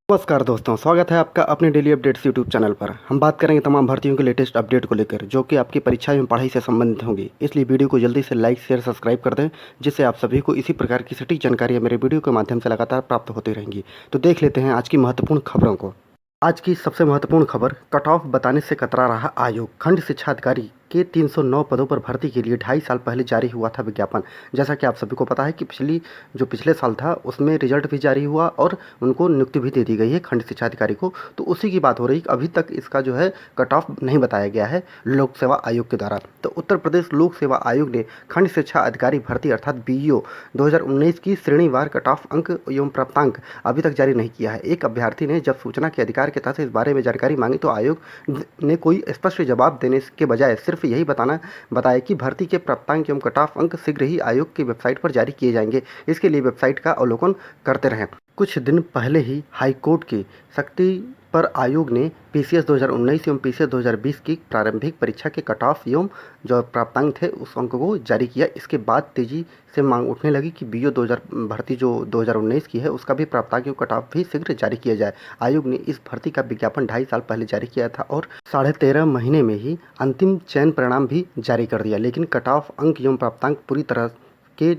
नमस्कार दोस्तों, स्वागत है आपका अपने डेली अपडेट्स यूट्यूब चैनल पर। हम बात करेंगे तमाम भर्तियों के लेटेस्ट अपडेट को लेकर, जो कि आपकी परीक्षा एवं पढ़ाई से संबंधित होंगी। इसलिए वीडियो को जल्दी से लाइक शेयर सब्सक्राइब कर दें, जिससे आप सभी को इसी प्रकार की सटीक जानकारियाँ मेरे वीडियो के माध्यम से लगातार प्राप्त होती रहेंगी। तो देख लेते हैं आज की महत्वपूर्ण खबरों को। आज की सबसे महत्वपूर्ण खबर, कट ऑफ बताने से कतरा रहा आयोग। खंड शिक्षा अधिकारी के 309 पदों पर भर्ती के लिए 2.5 साल पहले जारी हुआ था विज्ञापन। जैसा कि आप सभी को पता है कि पिछले साल था, उसमें रिजल्ट भी जारी हुआ और उनको नियुक्ति भी दे दी गई है खंड शिक्षा अधिकारी को। तो उसी की बात हो रही है। अभी तक इसका जो है कट ऑफ नहीं बताया गया है लोक सेवा आयोग के द्वारा। तो उत्तर प्रदेश लोक सेवा आयोग ने खंड शिक्षा अधिकारी भर्ती अर्थात बीईओ 2019 की श्रेणीवार कट ऑफ अंक एवं प्राप्तांक अभी तक जारी नहीं किया है। एक अभ्यर्थी ने जब सूचना के अधिकार के तहत इस बारे में जानकारी मांगी तो आयोग ने कोई स्पष्ट जवाब देने के बजाय सिर्फ यही बताया कि भर्ती के प्राप्तांक एवं कट ऑफ अंक शीघ्र ही आयोग की वेबसाइट पर जारी किए जाएंगे। इसके लिए वेबसाइट का अवलोकन करते रहें। कुछ दिन पहले ही हाईकोर्ट की सख्ती पर आयोग ने पीसीएस 2019 एवं पीसीएस 2020 की प्रारंभिक परीक्षा के कट ऑफ एवं जो प्राप्तांक थे उस अंक को जारी किया। इसके बाद तेजी से मांग उठने लगी कि बीईओ भर्ती जो 2019 की है उसका भी प्राप्तांक एवं कट ऑफ भी शीघ्र जारी किया जाए। आयोग ने इस भर्ती का विज्ञापन 2.5 साल पहले जारी किया था और 13.5 महीने में ही अंतिम चयन परिणाम भी जारी कर दिया। लेकिन कट ऑफ अंक एवं प्राप्तांक पूरी तरह के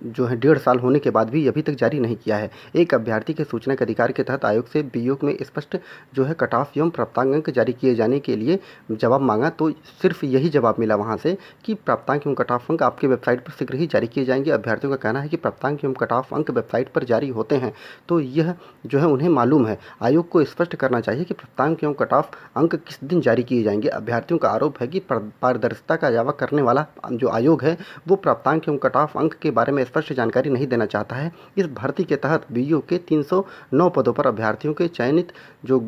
जो है 1.5 साल होने के बाद भी अभी तक जारी नहीं किया है। एक अभ्यर्थी के सूचना के अधिकार के तहत आयोग से बीईओ में स्पष्ट जो है कट ऑफ एवं प्राप्तांक अंक जारी किए जाने के लिए जवाब मांगा तो सिर्फ यही जवाब मिला वहां से कि प्राप्तांक एवं कट ऑफ अंक आपके वेबसाइट पर शीघ्र ही जारी किए जाएंगे। अभ्यर्थियों का कहना है कि प्राप्तांक एवं कट ऑफ अंक वेबसाइट पर जारी होते हैं तो यह जो है उन्हें मालूम है। आयोग को स्पष्ट करना चाहिए कि प्राप्तांक एवं कट ऑफ अंक किस दिन जारी किए जाएंगे। अभ्यर्थियों का आरोप है कि पारदर्शिता का दावा करने वाला जो आयोग है वो प्राप्तांक एवं कट ऑफ अंक के बारे में स्पष्ट जानकारी नहीं देना चाहता है। इस भर्ती के तहत बीईओ के 309 पदों पर अभ्यर्थियों के चयनित जो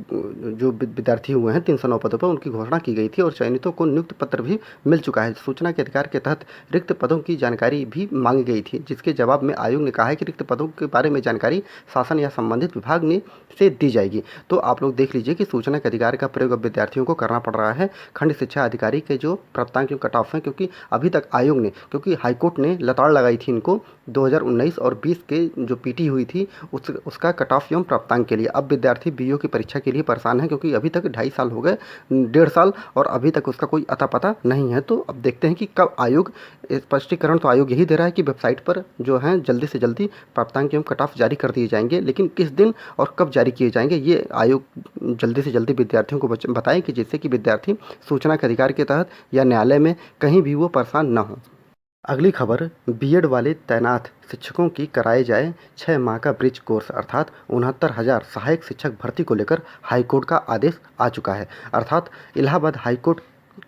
विद्यार्थी हुए हैं 309 पदों पर उनकी घोषणा की गई थी और चयनितों को नियुक्ति पत्र भी मिल चुका है। सूचना के अधिकार के तहत रिक्त पदों की जानकारी भी मांगी गई थी, जिसके जवाब में आयोग ने कहा है कि रिक्त पदों के बारे में जानकारी शासन या संबंधित विभाग से दी जाएगी। तो आप लोग देख लीजिए कि सूचना के अधिकार का प्रयोग अब विद्यार्थियों को करना पड़ रहा है खंड शिक्षा अधिकारी के जो प्राप्तांक एवं कट ऑफ है, क्योंकि अभी तक आयोग ने क्योंकि हाईकोर्ट ने लताड़ लगाई थी इनको 2019 और 20 के जो पीटी हुई थी उसका कट ऑफ एवं प्राप्तांक के लिए। अब विद्यार्थी बीईओ की परीक्षा के लिए परेशान है क्योंकि अभी तक 2.5 साल हो गए, 1.5 साल और अभी तक उसका कोई अता पता नहीं है। तो अब देखते हैं कि कब आयोग स्पष्टीकरण तो आयोग यही दे रहा है कि वेबसाइट पर जो है जल्दी से जल्दी प्राप्तांक एवं कट ऑफ जारी कर दिए जाएंगे, लेकिन किस दिन और कब जारी किए जाएंगे ये आयोग जल्दी से जल्दी विद्यार्थियों को बताएं कि जिससे कि विद्यार्थी सूचना के अधिकार के तहत या न्यायालय में कहीं भी वो परेशान न हो। अगली खबर, बीएड वाले तैनात शिक्षकों की कराए जाए 6 माह का ब्रिज कोर्स अर्थात 69,000 सहायक शिक्षक भर्ती को लेकर हाईकोर्ट का आदेश आ चुका है। अर्थात इलाहाबाद हाईकोर्ट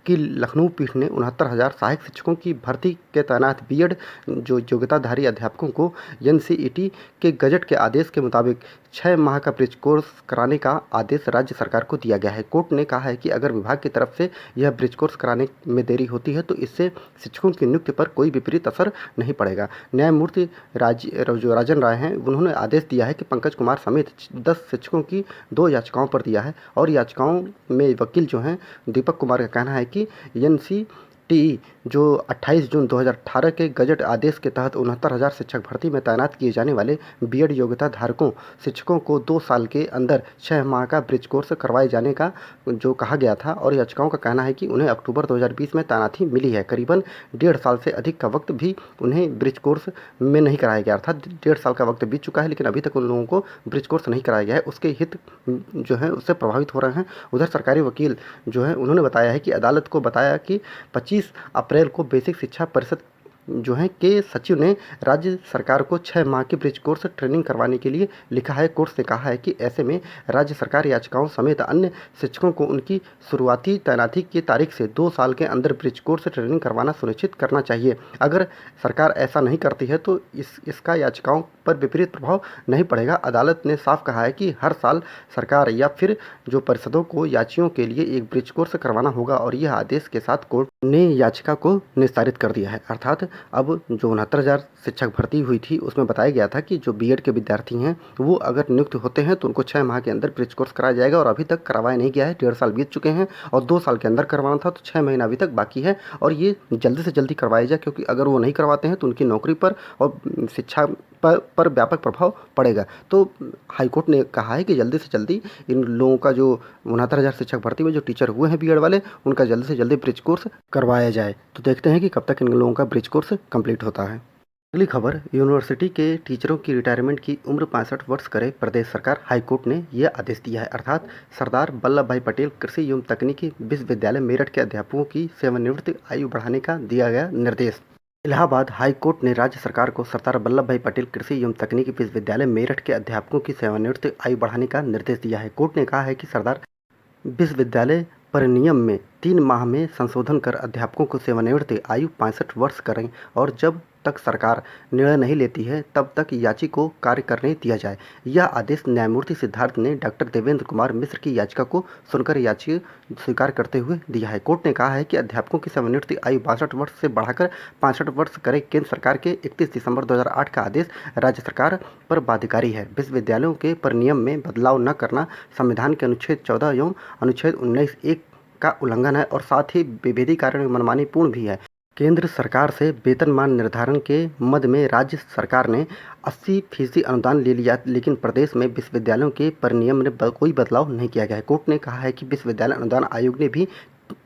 की लखनऊ पीठ ने 69,000 सहायक शिक्षकों की भर्ती के तैनात बीएड जो योग्यताधारी अध्यापकों को एनसीईटी के गजट के आदेश के मुताबिक 6 माह का ब्रिज कोर्स कराने का आदेश राज्य सरकार को दिया गया है। कोर्ट ने कहा है कि अगर विभाग की तरफ से यह ब्रिज कोर्स कराने में देरी होती है तो इससे शिक्षकों की नियुक्ति पर कोई विपरीत असर नहीं पड़ेगा। न्यायमूर्ति जो राजन राय हैं उन्होंने आदेश दिया है कि पंकज कुमार समेत 10 शिक्षकों की 2 याचिकाओं पर दिया है और याचिकाओं में वकील जो हैं दीपक कुमार का कहना है कि एनसीईटी जो 28 जून 2018 के गजट आदेश के तहत 69,000 शिक्षक भर्ती में तैनात किए जाने वाले बीएड योग्यता धारकों शिक्षकों को 2 साल के अंदर 6 माह का ब्रिज कोर्स करवाए जाने का जो कहा गया था और याचिकाओं का कहना है कि उन्हें अक्टूबर 2020 में तैनाती मिली है। करीबन 1.5 साल से अधिक का वक्त भी उन्हें ब्रिज कोर्स में नहीं कराया गया, अर्थात 1.5 साल का वक्त बीत चुका है लेकिन अभी तक उन लोगों को ब्रिज कोर्स नहीं कराया गया है। उसके हित जो है उससे प्रभावित हो रहे हैं। उधर सरकारी वकील जो है उन्होंने बताया है कि अदालत को बताया कि 25 अप्रैल को बेसिक शिक्षा परिषद जो है के सचिव ने राज्य सरकार को 6 माह की ब्रिज कोर्स ट्रेनिंग करवाने के लिए लिखा है। कोर्ट ने कहा है कि ऐसे में राज्य सरकार याचिकाओं समेत अन्य शिक्षकों को उनकी शुरुआती तैनाती की तारीख से 2 साल के अंदर ब्रिज कोर्स ट्रेनिंग करवाना सुनिश्चित करना चाहिए। अगर सरकार ऐसा नहीं करती है तो इसका याचिकाओं पर विपरीत प्रभाव नहीं पड़ेगा। अदालत ने साफ कहा है कि हर साल सरकार या फिर जो परिषदों को याचियों के लिए एक ब्रिज कोर्स करवाना होगा और यह आदेश के साथ कोर्ट ने याचिका को निस्तारित कर दिया है। अर्थात अब जो 69,000 शिक्षक भर्ती हुई थी उसमें बताया गया था कि जो बीएड के विद्यार्थी हैं वो अगर नियुक्त होते हैं तो उनको 6 माह के अंदर ब्रिज कोर्स कराया जाएगा, और अभी तक करवाया नहीं गया है। 1.5 साल बीत चुके हैं और 2 साल के अंदर करवाना था, तो 6 महीना अभी तक बाकी है और ये जल्दी से जल्दी करवाया जाए, क्योंकि अगर वो नहीं करवाते हैं तो उनकी नौकरी पर और शिक्षा पर व्यापक प्रभाव पड़ेगा। तो हाईकोर्ट ने कहा है कि जल्दी से जल्दी इन लोगों का जो 69,000 शिक्षक भर्ती में जो टीचर हुए हैं बीएड वाले, उनका जल्दी से जल्दी ब्रिज कोर्स करवाया जाए। तो देखते हैं कि कब तक इन लोगों का ब्रिज कोर्स कंप्लीट होता है। अगली खबर, यूनिवर्सिटी के टीचरों की रिटायरमेंट की उम्र 65 वर्ष करे प्रदेश सरकार। हाईकोर्ट ने यह आदेश दिया है, अर्थात सरदार वल्लभ भाई पटेल कृषि एवं तकनीकी विश्वविद्यालय मेरठ के अध्यापकों की सेवानिवृत्ति आयु बढ़ाने का दिया गया निर्देश। इलाहाबाद हाई कोर्ट ने राज्य सरकार को सरदार वल्लभ भाई पटेल कृषि एवं तकनीकी विश्वविद्यालय मेरठ के अध्यापकों की सेवानिवृत्ति आयु बढ़ाने का निर्देश दिया है। कोर्ट ने कहा है कि सरदार विश्वविद्यालय परिनियम में 3 माह में संशोधन कर अध्यापकों को सेवानिवृत्ति आयु 65 वर्ष करें, और जब तक सरकार निर्णय नहीं लेती है तब तक याची को कार्य करने दिया जाए। यह आदेश न्यायमूर्ति सिद्धार्थ ने डॉक्टर देवेंद्र कुमार मिश्र की याचिका को सुनकर याची स्वीकार करते हुए दिया है। कोर्ट ने कहा है कि अध्यापकों की सेवानिवृत्ति आयु 62 वर्ष से बढ़ाकर 65 वर्ष करे केंद्र सरकार के 31 दिसंबर 2008 का आदेश राज्य सरकार पर बाध्यकारी है। विश्वविद्यालयों के परिनियम में बदलाव न करना संविधान के अनुच्छेद 14 एवं अनुच्छेद 19(1) का उल्लंघन है और साथ ही विभेदी कारण मनमानी पूर्ण भी है। केंद्र सरकार से वेतनमान निर्धारण के मद में राज्य सरकार ने 80% अनुदान ले लिया, लेकिन प्रदेश में विश्वविद्यालयों के परिनियम में कोई बदलाव नहीं किया गया है। कोर्ट ने कहा है कि विश्वविद्यालय अनुदान आयोग ने भी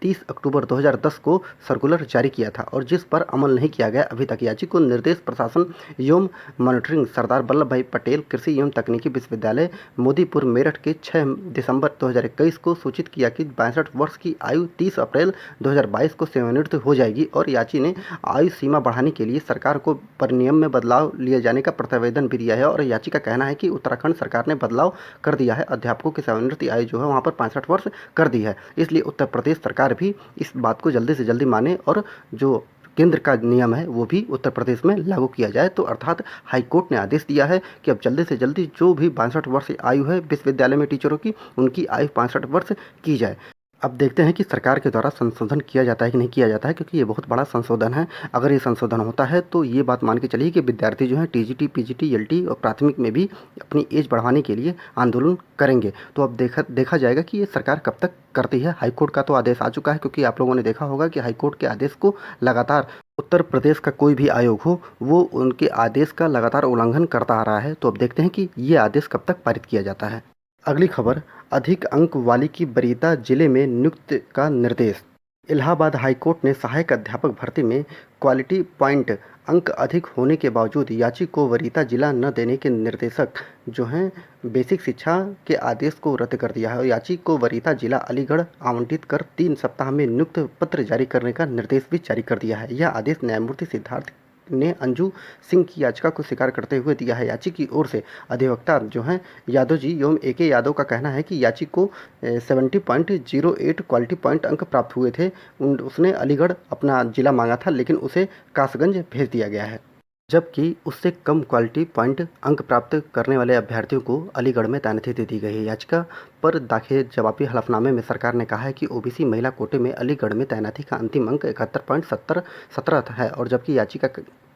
30 अक्टूबर 2010 को सर्कुलर जारी किया था और जिस पर अमल नहीं किया गया अभी तक। याची को निर्देश प्रशासन एवं मॉनिटरिंग सरदार वल्लभ भाई पटेल कृषि एवं तकनीकी विश्वविद्यालय मोदीपुर मेरठ के 6 दिसंबर 2021 को सूचित किया कि 62 वर्ष की आयु 30 अप्रैल 2022 को सेवानिवृत्त हो जाएगी, और याची ने आयु सीमा बढ़ाने के लिए सरकार को परिनियम में बदलाव लिए जाने का प्रतिवेदन भी दिया है। और याची का कहना है कि उत्तराखंड सरकार ने बदलाव कर दिया है, अध्यापकों की सेवानिवृत्ति आयु जो है वहाँ पर 65 वर्ष कर दी है, इसलिए उत्तर प्रदेश सरकार भी इस बात को जल्दी से जल्दी माने और जो केंद्र का नियम है वो भी उत्तर प्रदेश में लागू किया जाए। तो अर्थात हाईकोर्ट ने आदेश दिया है कि अब जल्दी से जल्दी जो भी 62 वर्ष आयु है विश्वविद्यालय में टीचरों की, उनकी आयु 65 वर्ष की जाए। अब देखते हैं कि सरकार के द्वारा संशोधन किया जाता है कि नहीं किया जाता है, क्योंकि ये बहुत बड़ा संशोधन है। अगर ये संशोधन होता है तो ये बात मान के चलिए कि विद्यार्थी जो हैं टीजीटी, पीजीटी, एलटी और प्राथमिक में भी अपनी एज बढ़ाने के लिए आंदोलन करेंगे। तो अब देखा जाएगा कि ये सरकार कब तक करती है। हाईकोर्ट का तो आदेश आ चुका है, क्योंकि आप लोगों ने देखा होगा कि हाईकोर्ट के आदेश को लगातार उत्तर प्रदेश का कोई भी आयोग हो वो उनके आदेश का लगातार उल्लंघन करता आ रहा है। तो अब देखते हैं कि ये आदेश कब तक पारित किया जाता है। अगली खबर, अधिक अंक वाली की वरीयता जिले में नियुक्ति का निर्देश। इलाहाबाद हाईकोर्ट ने सहायक अध्यापक भर्ती में क्वालिटी पॉइंट अंक अधिक होने के बावजूद याची को वरीयता जिला न देने के निर्देशक जो हैं बेसिक शिक्षा के आदेश को रद्द कर दिया है और याची को वरीयता जिला अलीगढ़ आवंटित कर 3 सप्ताह में नियुक्त पत्र जारी करने का निर्देश भी जारी कर दिया है। यह आदेश न्यायमूर्ति सिद्धार्थ ने अंजू सिंह की याचिका को स्वीकार करते हुए दिया है। याची की ओर से अधिवक्ता जो हैं यादव जी एवं AK यादव का कहना है कि याची को 70.08 क्वालिटी पॉइंट अंक प्राप्त हुए थे। उसने अलीगढ़ अपना जिला मांगा था, लेकिन उसे कासगंज भेज दिया गया है, जबकि उससे कम क्वालिटी पॉइंट अंक प्राप्त करने वाले अभ्यर्थियों को अलीगढ़ में तैनाती दे दी गई है। याचिका पर दाखिल जवाबी हलफनामे में सरकार ने कहा है कि OBC महिला कोटे में अलीगढ़ में तैनाती का अंतिम अंक 71.17 है, और जबकि याचिका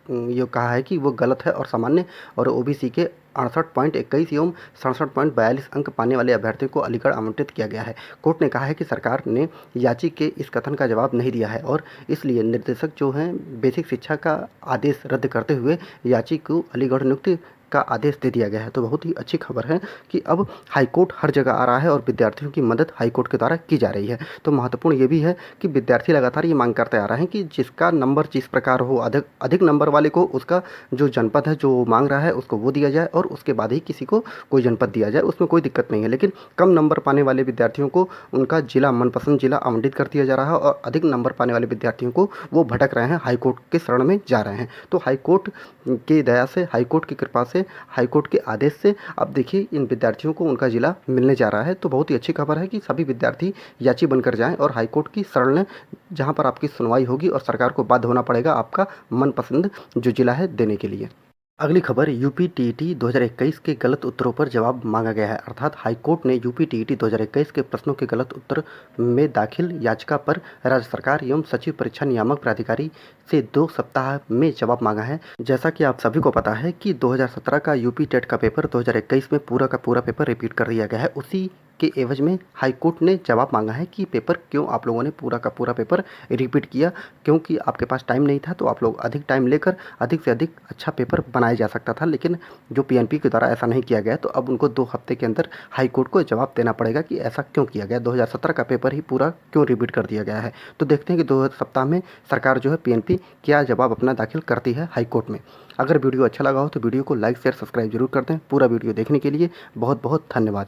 ये कहा है कि वो गलत है और सामान्य और OBC के 68.21 एवं 67.42 अंक पाने वाले अभ्यर्थियों को अलीगढ़ आवंटित किया गया है। कोर्ट ने कहा है कि सरकार ने याची के इस कथन का जवाब नहीं दिया है और इसलिए निर्देशक जो हैं बेसिक शिक्षा का आदेश रद्द करते हुए याची को अलीगढ़ नियुक्ति का आदेश दे दिया गया है। तो बहुत ही अच्छी खबर है कि अब हाईकोर्ट हर जगह आ रहा है और विद्यार्थियों की मदद हाईकोर्ट के द्वारा की जा रही है। तो महत्वपूर्ण ये भी है कि विद्यार्थी लगातार ये मांग करते आ रहे हैं कि जिसका नंबर जिस प्रकार हो, अधिक नंबर वाले को उसका जो जनपद है जो मांग रहा है उसको वो दिया जाए और उसके बाद ही किसी को कोई जनपद दिया जाए, उसमें कोई दिक्कत नहीं है। लेकिन कम नंबर पाने वाले विद्यार्थियों को उनका जिला, मनपसंद जिला आवंटित कर दिया जा रहा है और अधिक नंबर पाने वाले विद्यार्थियों को वो भटक रहे हैं, हाईकोर्ट के शरण में जा रहे हैं। तो हाईकोर्ट की दया से, हाईकोर्ट की कृपा से, हाईकोर्ट के आदेश से अब देखिए इन विद्यार्थियों को उनका जिला मिलने जा रहा है। तो बहुत ही अच्छी खबर है कि सभी विद्यार्थी याची बनकर जाएं और हाईकोर्ट की शरण लें, जहां पर आपकी सुनवाई होगी और सरकार को बाध्य होना पड़ेगा आपका मनपसंद जो जिला है देने के लिए। अगली खबर यूपी टीईटी 2021 के गलत उत्तरों पर जवाब मांगा गया है। अर्थात हाईकोर्ट ने यूपी टीईटी 2021 के प्रश्नों के गलत उत्तर में दाखिल याचिका पर राज्य सरकार एवं सचिव परीक्षा नियामक प्राधिकारी से 2 सप्ताह में जवाब मांगा है। जैसा कि आप सभी को पता है कि 2017 का यूपी टेट का पेपर 2021 में पूरा का पूरा पेपर रिपीट कर दिया गया है। उसी के एवज में हाईकोर्ट ने जवाब मांगा है कि पेपर क्यों आप लोगों ने पूरा का पूरा पेपर रिपीट किया, क्योंकि आपके पास टाइम नहीं था तो आप लोग अधिक टाइम लेकर अधिक से अधिक अच्छा पेपर बनाया जा सकता था। लेकिन जो पीएनपी के द्वारा ऐसा नहीं किया गया तो अब उनको 2 हफ्ते के अंदर हाईकोर्ट को जवाब देना पड़ेगा कि ऐसा क्यों किया गया, 2017 का पेपर ही पूरा क्यों रिपीट कर दिया गया है। तो देखते हैं कि 2 सप्ताह में सरकार जो है पीएनपी क्या जवाब अपना दाखिल करती है हाईकोर्ट में। अगर वीडियो अच्छा लगा हो तो वीडियो को लाइक शेयर सब्सक्राइब जरूर कर दें। पूरा वीडियो देखने के लिए बहुत बहुत धन्यवाद।